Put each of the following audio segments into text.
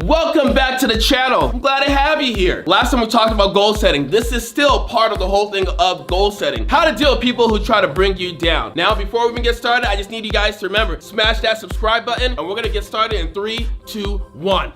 Welcome back to the channel. I'm glad to have you here. Last time we talked about goal setting. This is still part of the whole thing of goal setting. How to deal with people who try to bring you down. Now, before we even get started, I just need you guys to remember, smash that subscribe button, and we're gonna get started in 3, 2, 1.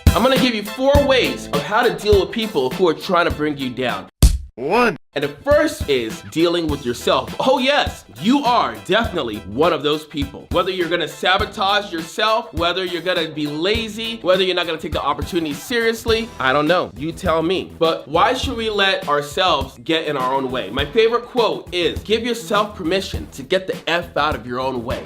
I'm gonna give you 4 ways of how to deal with people who are trying to bring you down. 1. And the first is dealing with yourself. Oh yes, you are definitely one of those people. Whether you're gonna sabotage yourself, whether you're gonna be lazy, whether you're not gonna take the opportunity seriously, I don't know, you tell me. But why should we let ourselves get in our own way? My favorite quote is, give yourself permission to get the F out of your own way.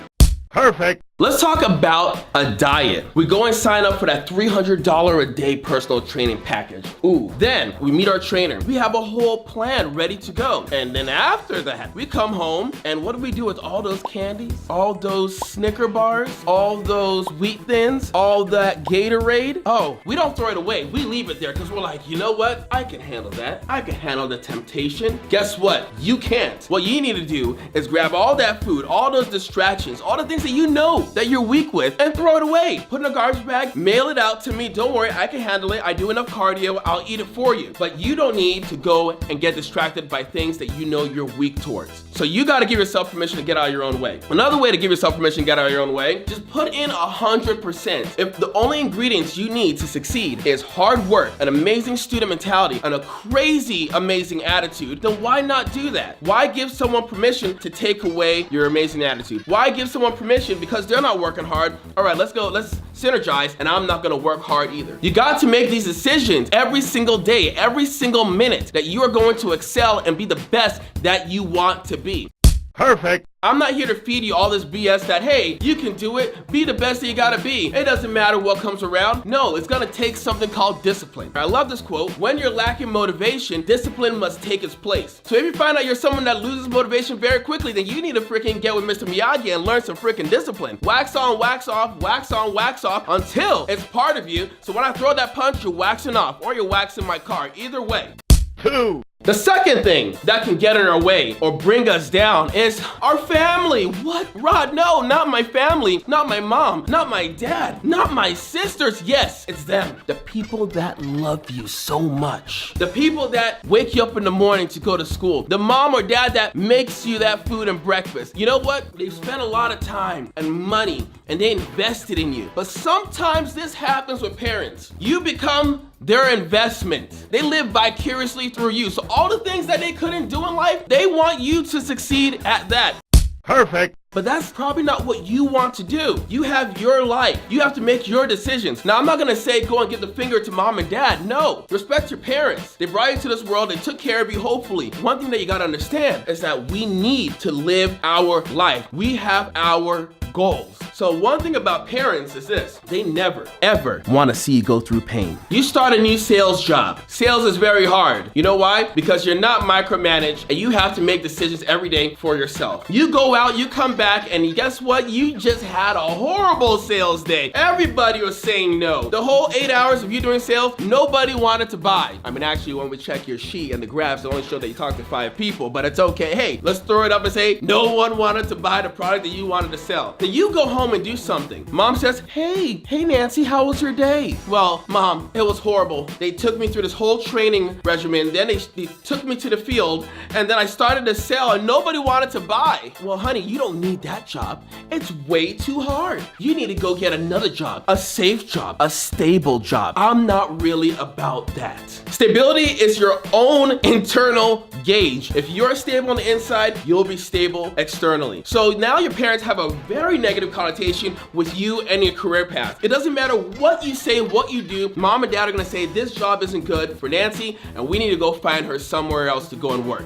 Perfect. Let's talk about a diet. We go and sign up for that $300 a day personal training package. Ooh, then we meet our trainer. We have a whole plan ready to go. And then after that, we come home and what do we do with all those candies? All those Snicker bars? All those Wheat Thins? All that Gatorade? Oh, we don't throw it away. We leave it there because we're like, you know what? I can handle that. I can handle the temptation. Guess what? You can't. What you need to do is grab all that food, all those distractions, all the things that you know that you're weak with, and throw it away. Put it in a garbage bag, mail it out to me. Don't worry, I can handle it. I do enough cardio, I'll eat it for you. But you don't need to go and get distracted by things that you know you're weak towards. So you gotta give yourself permission to get out of your own way. Another way to give yourself permission to get out of your own way, just put in 100%. If the only ingredients you need to succeed is hard work, an amazing student mentality, and a crazy amazing attitude, then why not do that? Why give someone permission to take away your amazing attitude? Why give someone permission because they're not working hard? All right, let's go, let's synergize, and I'm not gonna work hard either. You got to make these decisions every single day, every single minute, that you are going to excel and be the best that you want to be. Perfect. I'm not here to feed you all this BS that, hey, you can do it, be the best that you gotta be. It doesn't matter what comes around. No, it's gonna take something called discipline. I love this quote. When you're lacking motivation, discipline must take its place. So if you find out you're someone that loses motivation very quickly, then you need to freaking get with Mr. Miyagi and learn some freaking discipline. Wax on, wax off, wax on, wax off, until it's part of you. So when I throw that punch, you're waxing off, or you're waxing my car. Either way. 2. The second thing that can get in our way or bring us down is our family. What? Rod, no, not my family, not my mom, not my dad, not my sisters. Yes, it's them. The people that love you so much. The people that wake you up in the morning to go to school. The mom or dad that makes you that food and breakfast. You know what? They've spent a lot of time and money and they invested in you. But sometimes this happens with parents. You become their investment. They live vicariously through you. So all the things that they couldn't do in life, they want you to succeed at that. Perfect. But that's probably not what you want to do. You have your life. You have to make your decisions. Now, I'm not gonna say go and give the finger to mom and dad. No, respect your parents. They brought you to this world, they took care of you, hopefully. One thing that you gotta understand is that we need to live our life. We have our goals. So one thing about parents is this, they never, ever wanna see you go through pain. You start a new sales job. Sales is very hard. You know why? Because you're not micromanaged and you have to make decisions every day for yourself. You go out, you come back, and guess what? You just had a horrible sales day. Everybody was saying no. The whole 8 hours of you doing sales, nobody wanted to buy. I mean, actually, when we check your sheet and the graphs, it only showed that you talked to 5 people, but it's okay. Hey, let's throw it up and say, no one wanted to buy the product that you wanted to sell. Then you go home and do something. Mom says, hey Nancy, how was your day? Well, Mom, it was horrible. They took me through this whole training regimen, then they took me to the field, and then I started to sell and nobody wanted to buy. Well, honey, you don't need that job. It's way too hard. You need to go get another job, a safe job, a stable job. I'm not really about that. Stability is your own internal gauge. If you're stable on the inside, you'll be stable externally. So now your parents have a very negative connotation with you and your career path. It doesn't matter what you say, what you do, mom and dad are gonna say this job isn't good for Nancy and we need to go find her somewhere else to go and work.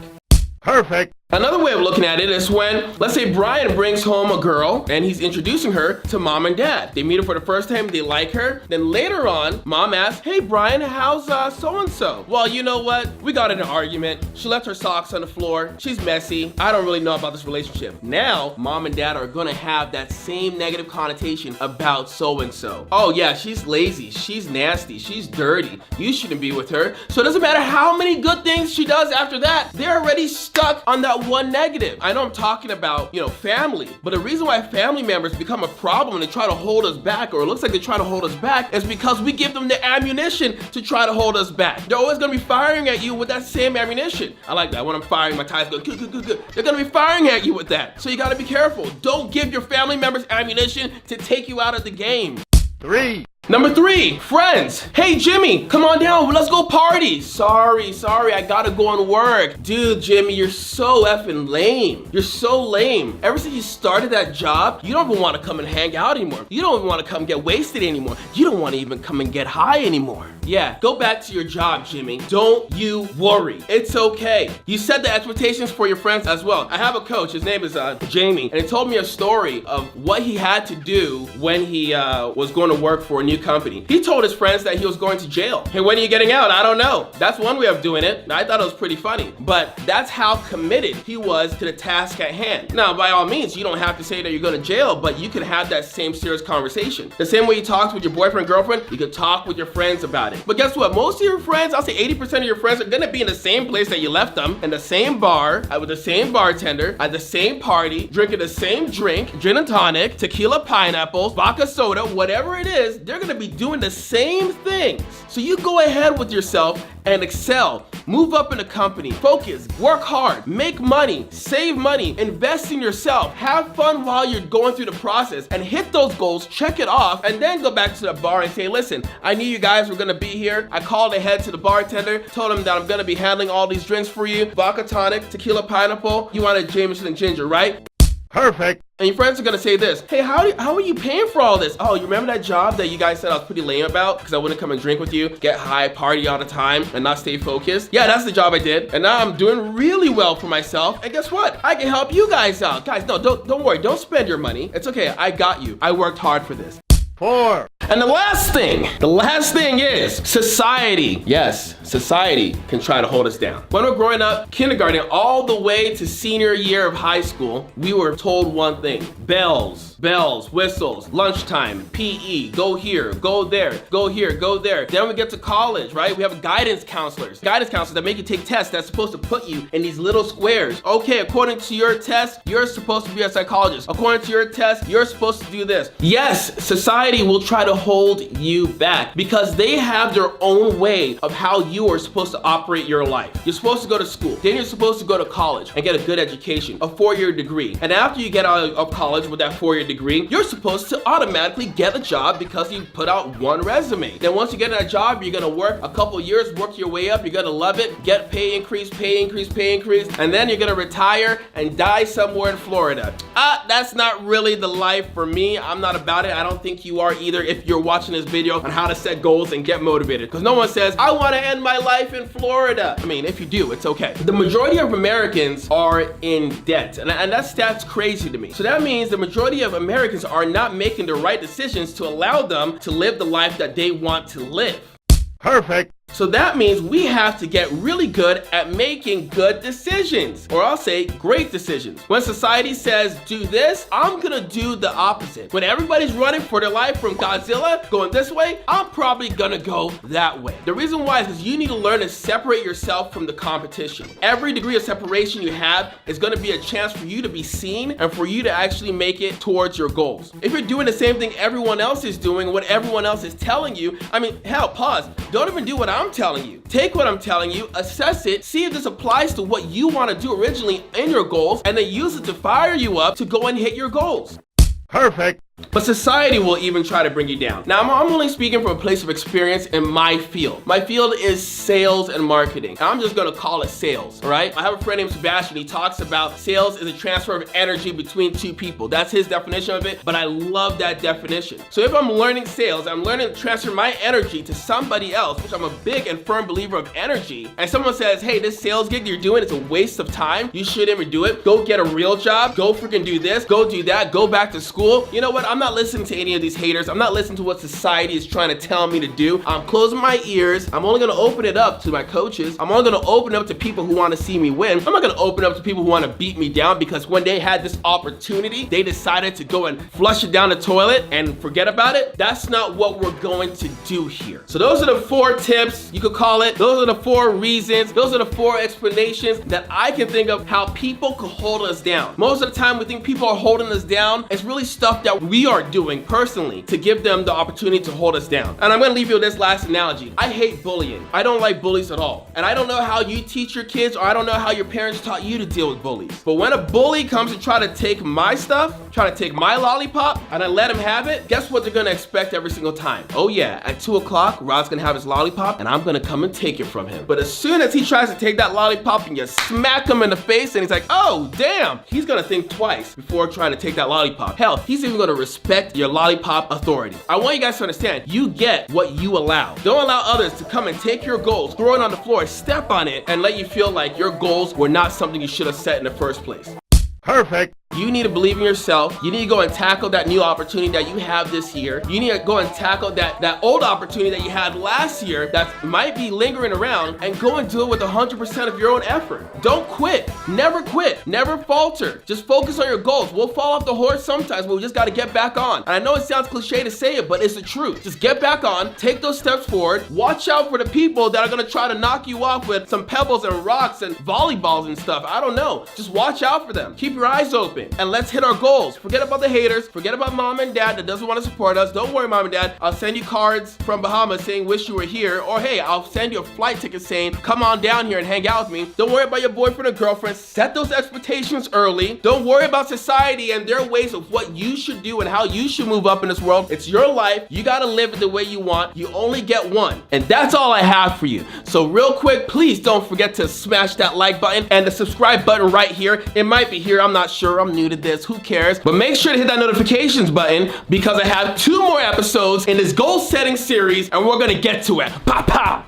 Perfect. Another way of looking at it is when, let's say Brian brings home a girl and he's introducing her to mom and dad. They meet her for the first time, they like her. Then later on, mom asks, hey Brian, how's so-and-so? Well, you know what? We got in an argument. She left her socks on the floor. She's messy. I don't really know about this relationship. Now, mom and dad are gonna have that same negative connotation about so-and-so. Oh yeah, she's lazy, she's nasty, she's dirty. You shouldn't be with her. So it doesn't matter how many good things she does after that, they're already stuck on that that one negative. I know I'm talking about, family, but the reason why family members become a problem and they try to hold us back, or it looks like they try to hold us back, is because we give them the ammunition to try to hold us back. They're always gonna be firing at you with that same ammunition. I like that. When I'm firing, my tires go good, good, good, good. They're gonna be firing at you with that. So you gotta be careful. Don't give your family members ammunition to take you out of the game. 3, Number 3, friends. Hey, Jimmy, come on down. Let's go party. Sorry, I gotta go on work. Dude, Jimmy, you're so effing lame. You're so lame. Ever since you started that job, you don't even want to come and hang out anymore. You don't even want to come get wasted anymore. You don't want to even come and get high anymore. Yeah, go back to your job, Jimmy. Don't you worry. It's okay. You set the expectations for your friends as well. I have a coach. His name is Jamie, and he told me a story of what he had to do when he was going to work for a new company. He told his friends that he was going to jail. Hey, when are you getting out? I don't know. That's one way of doing it. I thought it was pretty funny, but that's how committed he was to the task at hand. Now, by all means, you don't have to say that you're going to jail, but you can have that same serious conversation. The same way you talked with your boyfriend, girlfriend, you can talk with your friends about it. But guess what? Most of your friends, I'll say 80% of your friends, are going to be in the same place that you left them, in the same bar, with the same bartender, at the same party, drinking the same drink, gin and tonic, tequila pineapples, vodka soda, whatever it is. They're going to be doing the same things. So you go ahead with yourself and excel. Move up in a company, focus, work hard, make money, save money, invest in yourself, have fun while you're going through the process, and hit those goals, check it off, and then go back to the bar and say, listen, I knew you guys were gonna be here. I called ahead to the bartender, told him that I'm gonna be handling all these drinks for you, vodka tonic, tequila pineapple, you wanted Jameson and ginger, right? perfect, And your friends are gonna say this, hey, how are you paying for all this? Oh, you remember that job that you guys said I was pretty lame about because I wouldn't come and drink with you, get high, party all the time, and not stay focused? Yeah, that's the job I did. And now I'm doing really well for myself. And guess what? I can help you guys out. Guys, no, don't worry. Don't spend your money. It's okay. I got you. I worked hard for this. 4, And the last thing is society. Yes, society can try to hold us down. When we're growing up, kindergarten, all the way to senior year of high school, we were told one thing: bells, whistles, lunchtime, PE, go here, go there, go here, go there. Then we get to college, right? We have guidance counselors that make you take tests that's supposed to put you in these little squares. Okay, according to your test, you're supposed to be a psychologist. According to your test, you're supposed to do this. Yes, society will try to hold you back because they have their own way of how you are supposed to operate your life. You're supposed to go to school, then you're supposed to go to college and get a good education, a 4-year degree. And after you get out of college with that 4-year degree, you're supposed to automatically get a job because you put out one resume. Then once you get that job, you're gonna work a couple years, work your way up, you're gonna love it, get pay increase, and then you're gonna retire and die somewhere in Florida. That's not really the life for me. I'm not about it. I don't think you are either if you're watching this video on how to set goals and get motivated. Because no one says, I want to end my life in Florida. I mean, if you do, it's okay. The majority of Americans are in debt. And that's crazy to me. So that means the majority of Americans are not making the right decisions to allow them to live the life that they want to live. perfect, So that means we have to get really good at making good decisions, or I'll say great decisions. When society says do this, I'm gonna do the opposite. When everybody's running for their life from Godzilla going this way, I'm probably gonna go that way. The reason why is because you need to learn to separate yourself from the competition. Every degree of separation you have is gonna be a chance for you to be seen and for you to actually make it towards your goals. If you're doing the same thing everyone else is doing, what everyone else is telling you, I mean, hell, pause. Don't even do what I'm telling you. Take what I'm telling you, assess it, see if this applies to what you want to do originally in your goals, and then use it to fire you up to go and hit your goals. perfect, But society will even try to bring you down. Now, I'm only speaking from a place of experience in my field. My field is sales and marketing. I'm just gonna call it sales, all right? I have a friend named Sebastian. He talks about sales is a transfer of energy between two people. That's his definition of it, but I love that definition. So if I'm learning sales, I'm learning to transfer my energy to somebody else, which I'm a big and firm believer of energy, and someone says, hey, this sales gig you're doing is a waste of time. You shouldn't even do it. Go get a real job. Go freaking do this. Go do that. Go back to school. You know what? I'm not listening to any of these haters. I'm not listening to what society is trying to tell me to do. I'm closing my ears. I'm only gonna open it up to my coaches. I'm only gonna open it up to people who want to see me win. I'm not gonna open it up to people who want to beat me down, because when they had this opportunity, they decided to go and flush it down the toilet and forget about it. That's not what we're going to do here. So those are the 4 tips, you could call it. Those are the 4 reasons. Those are the 4 explanations that I can think of how people could hold us down. Most of the time we think people are holding us down. It's really stuff that we are doing personally to give them the opportunity to hold us down. And I'm gonna leave you with this last analogy. I hate bullying. I don't like bullies at all. And I don't know how you teach your kids, or I don't know how your parents taught you to deal with bullies. But when a bully comes to try to take my stuff, try to take my lollipop, and I let him have it, guess what they're gonna expect every single time? Oh yeah, at 2 o'clock, Rod's gonna have his lollipop, and I'm gonna come and take it from him. But as soon as he tries to take that lollipop and you smack him in the face, and he's like, oh damn, he's gonna think twice before trying to take that lollipop. Hell, he's even gonna respect your lollipop authority. I want you guys to understand, you get what you allow. Don't allow others to come and take your goals, throw it on the floor, step on it, and let you feel like your goals were not something you should have set in the first place. Perfect. You need to believe in yourself. You need to go and tackle that new opportunity that you have this year. You need to go and tackle that old opportunity that you had last year that might be lingering around, and go and do it with 100% of your own effort. Don't quit. Never quit. Never falter. Just focus on your goals. We'll fall off the horse sometimes, but we just got to get back on. And I know it sounds cliche to say it, but it's the truth. Just get back on. Take those steps forward. Watch out for the people that are going to try to knock you off with some pebbles and rocks and volleyballs and stuff. I don't know. Just watch out for them. Keep your eyes open. And let's hit our goals. Forget about the haters. Forget about mom and dad that doesn't want to support us. Don't worry, mom and dad. I'll send you cards from Bahamas saying wish you were here. Or hey, I'll send you a flight ticket saying come on down here and hang out with me. Don't worry about your boyfriend or girlfriend. Set those expectations early. Don't worry about society and their ways of what you should do and how you should move up in this world. It's your life. You got to live it the way you want. You only get one. And that's all I have for you. So real quick, please don't forget to smash that like button and the subscribe button right here. It might be here. I'm not sure. I'm new to this. Who cares? But make sure to hit that notifications button, because I have 2 more episodes in this goal setting series, and we're gonna get to it. Pow pow!